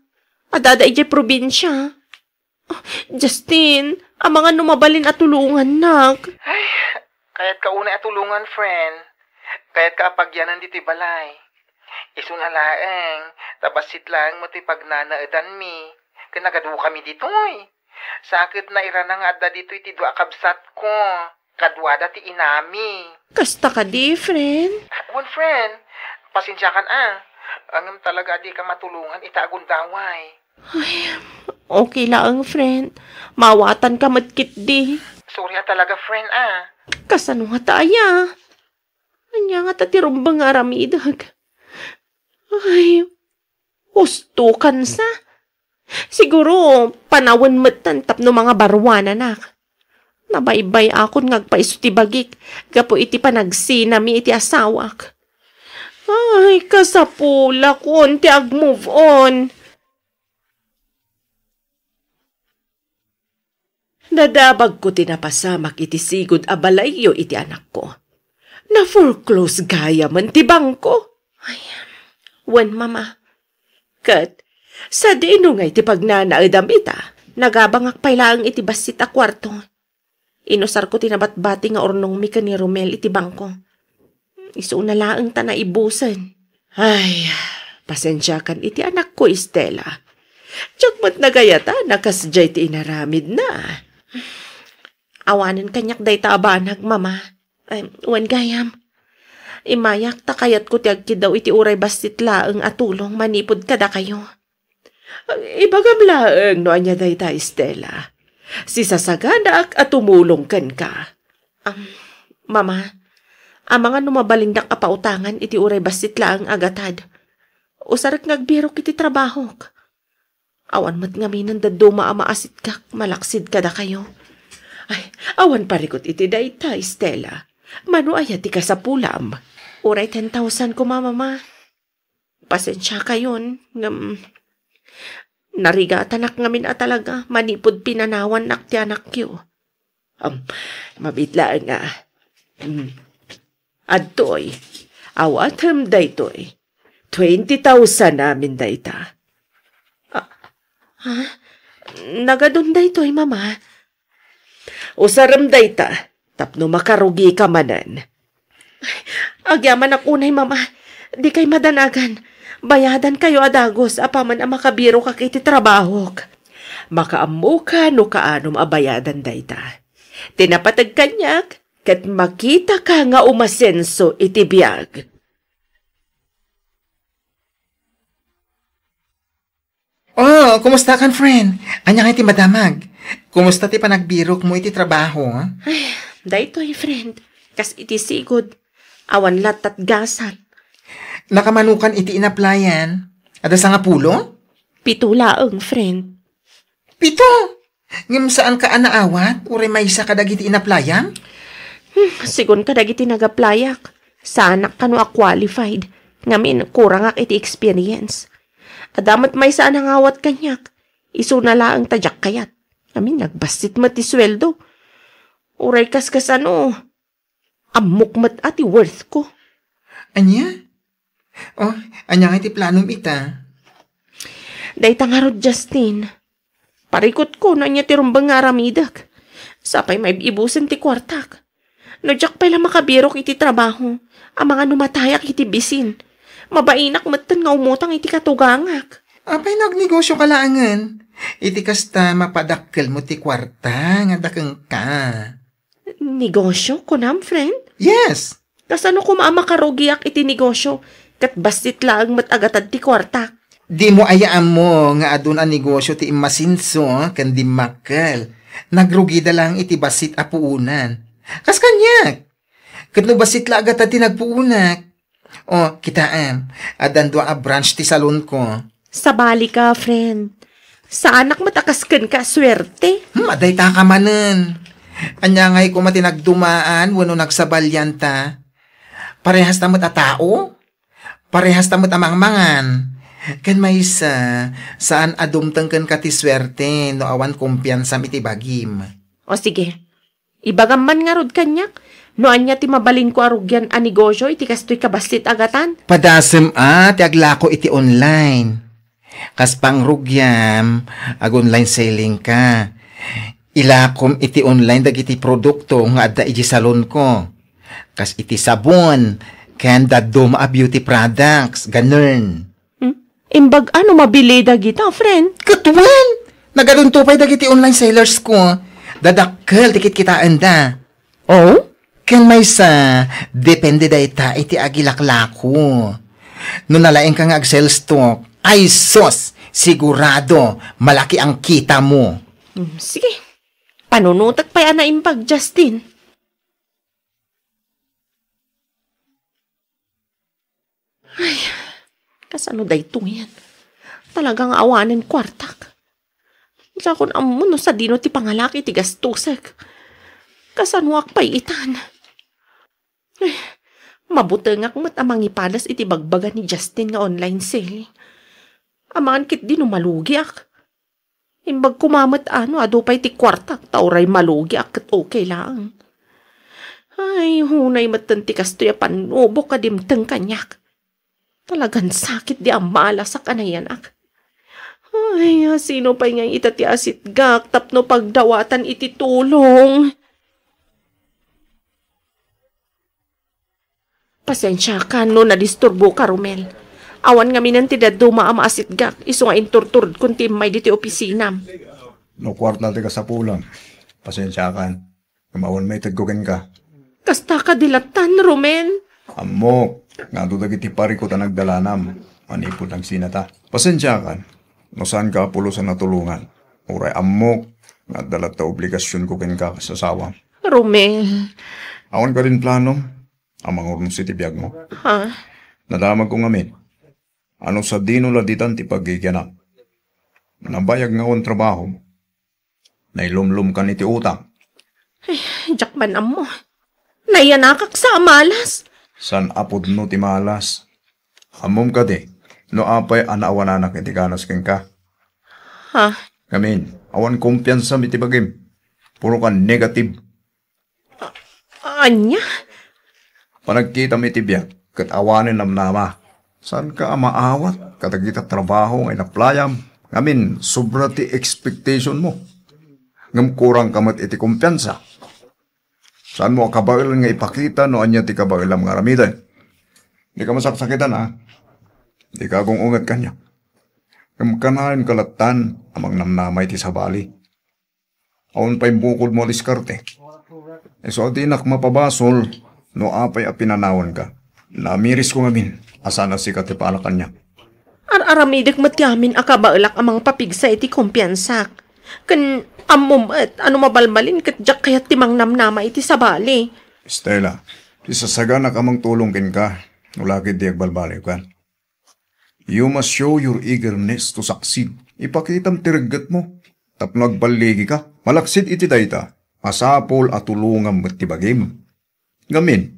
Adada ije probinsya. Justin, ang mga numabalin at tulungan, nak. Ay, kaya't kauna at tulungan, friend. Kaya't kaapagyanan diti balay. Isun alaeng, tabasit lang mo ti pagnanaadan mi. Kanagadu kami ditoy. Sakit na iranang adda dito iti dua kabsat ko. Kadwada ti inami. Kasta ka di, friend? One friend, pasensya kan Angam talaga di ka matulungan itagun daway. Ay, okay lang, friend. Mawatan ka matkit di. Sorry talaga, friend, Kasano nga taya? Anya nga tatirumbang aramidag. Ay, husto kan sa. Siguro, panawan matan tapno mga barwana, nak. Nabaybay akon ngagpaiso ti bagik. Gapo iti panagsinami iti asawak. Ay, kasapula kon ti ag-move on. Nadabag ko tinapasamak iti sigod abalayyo iti anak ko. Na foreclose gaya man ti bangko. Ay, wen mama. Kat, sa dino nga iti pagnanaadam ita, nagabangak pailaang iti basit a kwarto. Inusar ko tinabatbati nga ornong mi ni Romel iti bangko. Iso na laang ta na ibusan. Ay, pasensya kan iti anak ko, Estela. Tiyag mat nagayata, nakasjay ti inaramid na. Awanan kanyak day taabanag, mama. Ay, wan gayam. Imayak ta kayat ko tiyag daw iti uray basit laang atulong manipod kada kayo. Ibagam laang no anya day ta, Estela. Si sasaganak at tumulong kan ka. Mama, ang mga numabalingdak apautangan iti uray basit laang agatad. Usarak ngagbirok iti trabahok. Awan mat ngaminan daduma amaasit kak, malaksid kada kayo. Ay, awan parikot iti dayta, Estela. Mano ayat ti ka sa pulam. Uray 10,000 ko, mama. Pasensya kayon. Nariga tanak ngamin at talaga, manipod pinanawan nak ti anak yo. Mabitlaan nga. Adtoy, awatem daytoy. 20,000 namin dayta. Nagadun daytoy, mama. Usaram dayta, tapno makarugi ka manan. Agyaman akunay, mama. Di kay madanagan. Bayadan kayo adagos, apaman ang makabiro ka kiti trabahok. Makaamu ka no kaanom abayadan dayta. Tinapatag kanyak, kat makita ka nga umasenso iti biyag. Oh, kumusta kan, friend? Anya nga iti madamag. Kumusta ti panagbirok mo iti trabaho, ha? Ay, daytoy, friend. Kas iti sigod. Awan latat gasan. Nakamanukan iti inaplayan. Ada sa nga pulo? 7 laang, friend. 7? Ngem saan ka anaawat? Uray may isa kadag iti inaplayan? Sigon kadag iti nagaplayak. Sa anak ka no qualified. Ngamin, kurang ak iti experience. Adamat may saan ang awat kanyak. Iso na laang tadyak kayat. Ngamin, nagbasit mati sweldo. Uray kas ano. Amok mat ati worth ko. Anya? Oh, anya nga iti planom ita? Day tangarod, Justin. Parikot ko na niya tirumbang nga aramidak. Sapay may ibusan ti kwartak. Nadyak pala makabirok iti trabaho. Ang mga numatayak iti bisin. Mabainak matan nga umutang iti katugangak. Apay nagnegosyo ka laangan. Iti kasta mapadakkel mo ti kwarta nga dakeng ka. Negosyo? Kunam, friend? Yes. Kasano kumamakarugiak iti negosyo? Kat basit lang matagatad ti kwarta. Di mo ayaan mo nga adun ang negosyo ti imasinso kan di makkel. Nagrugida lang iti basit apuunan. Kas kanyak. Kat no basit la agatad ti nagpuunak. O, kitaan. Adan doa a branch ti salon ko. Sabali ka, friend. Sa anak matakasken ka, swerte. Aday ta ka manen. Anya ngay ko matinagdumaan wano nagsabalyan ta. Parehas ta matatao? Parehas ta matamangmangan. Kan may saan adumtang kan kati swerte no awan kumpiyansam iti bagim. O sige, ibagam man nga rod kanyak. No anya ti mabalin ko arugyan a negosyo iti kastoy kabasit agatan. Padasem ti aglako iti online. Kas pang rugyam ag online selling ka. Ilakom iti online dagiti produkto nga adda iti salon ko. Kas iti sabon, ken dadum a beauty products, ganun. Imbag ano mabili dagita, friend? Katuan! Nagaduntupay dagiti online sellers ko. Dadakkel tikit kitaan da. Oh? Ken may depende dayta iti agilaklako. No nalaeng ka nga ag-sell stock, ay sos, sigurado, malaki ang kita mo. Sige, panunutak pa yan na imbag, Justin. Ay, kasano dayto yan? Talagang awanan kwartak. Sa kun amo no sa dino ti pangalaki ti gastusek. Kasanuak pa'y itan. Ay, mabutengak mat amang ipadas iti bagbaga ni Justin nga online selling. Amangan kit di no malugiak. Imbag kumamat adupay ti kwartak, tauray malugi akit okay lang. Ay, hunay matan ti kastoy panubok kadimteng kanyak. Talagang sakit di ang malasak anayanak. Ay, sino pa nga itati asit gak, tapno pagdawatan iti tulong. Pasensya ka no nadisturbo ka, Romel. Awan nga minan ti daduma ama asit gak, iso nga inturtur kung timay diti opisinam. No kwarta ti ka sa pulang. Pasensya kan. Kamawan may taggugan ka. Kasta ka dilatan, Romel. Amok, nga doon iti pari ko ta nagdalanam. Manipod ang sinata. Pasensya kan. No saan ka pulo sa natulungan. Uray amok, nga dalat ta obligasyon ko ken ka sa sawa. Romel. Awan ka rin plano. Amang urong si tibiyag mo. Ha? Nadamag ko ngamin. Ano sa dino laditan ti pagigyanak. Nabayag nga on trabaho. Nailumlum ka ni ti utang. Ay, jakman mo. Nayanakak sa amalas. San apod no ti malas. Amom ka di. No apay anaawan anak iti kanas ken ka. Ha? Ngamin, awan kumpiyansa mi ti bagim. Puro ka negative. Anya? Panagkita mi ti biyak, kat awanin namnama. San ka maawat? Katagita trabaho ngay naplayam. Ngamin, sobra ti expectation mo. Ngam kurang kamat iti kumpiyansa. Saan mo kabail nga ipakita no anya ti kabail ang mga ramidan? Di ka masaksakitan ha? Di ka kung ungat kanya. Ngam kanahin kalatan amang namnamay ti sabali. Awan pa'y bukod mo diskarte. So di nak mapabasol no apay apinanawan ka. Namiris ko ngamin. Asana si katipalakan niya. Aramidak matyamin akabailak amang papigsa iti kumpiyansak. Kan amom at ano mabalmalin kat jak kayat timang namnama iti sabali. Stella, isasagana ka mang tulong kin ka. Nulakid di agbalbali ka. You must show your eagerness to succeed. Ipakitam tiragat mo. Tapno agbaligi ka. Malaksid iti dayta. Asapol at tulungan mo't tibagim. Gamin,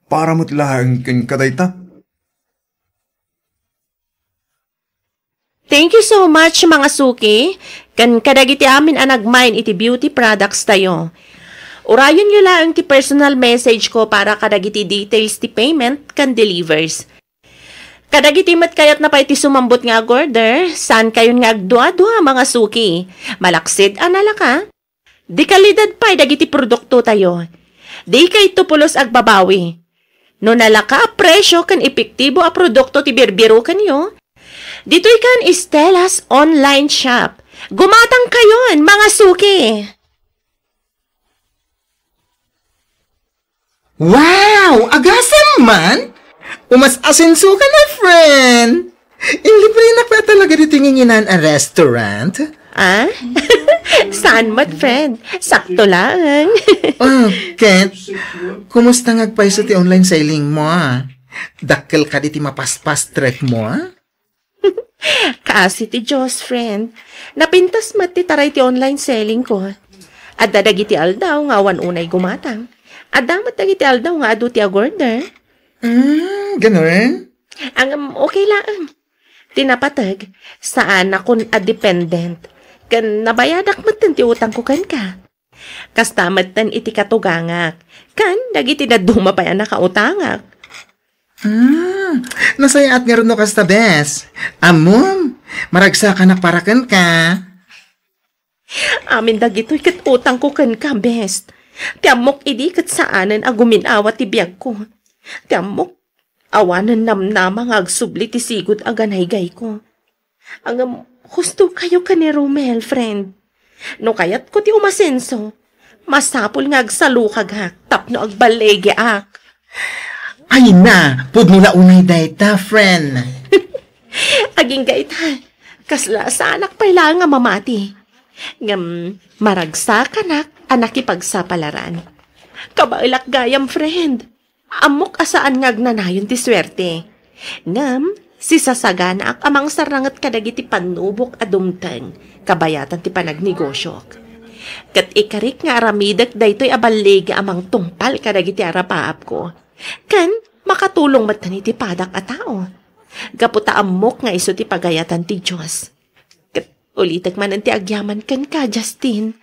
para mo't lahang kin kadayta. Thank you so much mga suki. Kan kadagiti amin anagmain iti beauty products tayo. Urayon nyo lang ti personal message ko para kadagiti details ti payment kan delivers. Kadagiti mat kayat na pa iti sumambot nga order, saan kayon nga agdua-dua mga suki. Malaksid anala ka? Di kalidad pa dagiti produkto tayo. Di kay tupulos agbabawi. No nalaka presyo kan epektibo a produkto ti birbiro kanyo. Dito'y kan Stella's online shop. Gumatang kayon, mga suki! Wow! Agasem man! Umas asenso ka na, friend! Libre na pa talaga dito nginginan a restaurant? Ah? Saan mat, friend? Sakto lang. Kent, kumusta ngagpaiso ti online selling mo, Dakkel ka di ti mapaspas trek mo, Kaasi ti Diyos, friend. Napintas mat ti taray ti online selling ko. At dadagiti aldaw nga awan unay gumatang. At damat dagiti aldaw nga adu ti agorder. Ganun? Ang okay lang. Tinapatag, saan akong a-dependent. Kan nabayadak matan ti utang ko kan ka. Kastamat tan iti katugangak. Kan dagiti daduma pa yan nakautangak. Nasayaat nga rin no kasta bes. Amom, maragsa ka na parakan ka. Amin dagito'y kat utang ko kan ka, best. Tiamok idi kat saanan aguminawat ti biyag ko. Tiamok, awanan namnamang agsubli ti sigod aganay-gay ko. Ang husto kayo ka ni Romel, friend. No kayat ko ti umasenso, masapol nga agsalukag hak, tapno agbalege ak. Ay na, pud mo na unay dayta, friend. Aging gaita, kasla sa anak pa ilang nga mamati. Ngam, maragsa kanak, anak ipagsapalaran. Kabailak gayam, friend. Amok asaan nga agnanayon ti swerte. Ngam, si sasagana ak amang sarangat kadagiti panubok adumteng, kabayatan ti panagnegosyok. Kat ikarik nga aramidak daytoy abalige amang tungpal kadagiti arapaap ko. Kan, makatulong matan iti padak a tao. Gaputa amok nga iso ti pagayatan ti Diyos. Ulitak man ang ti agyaman kan ka, Justin.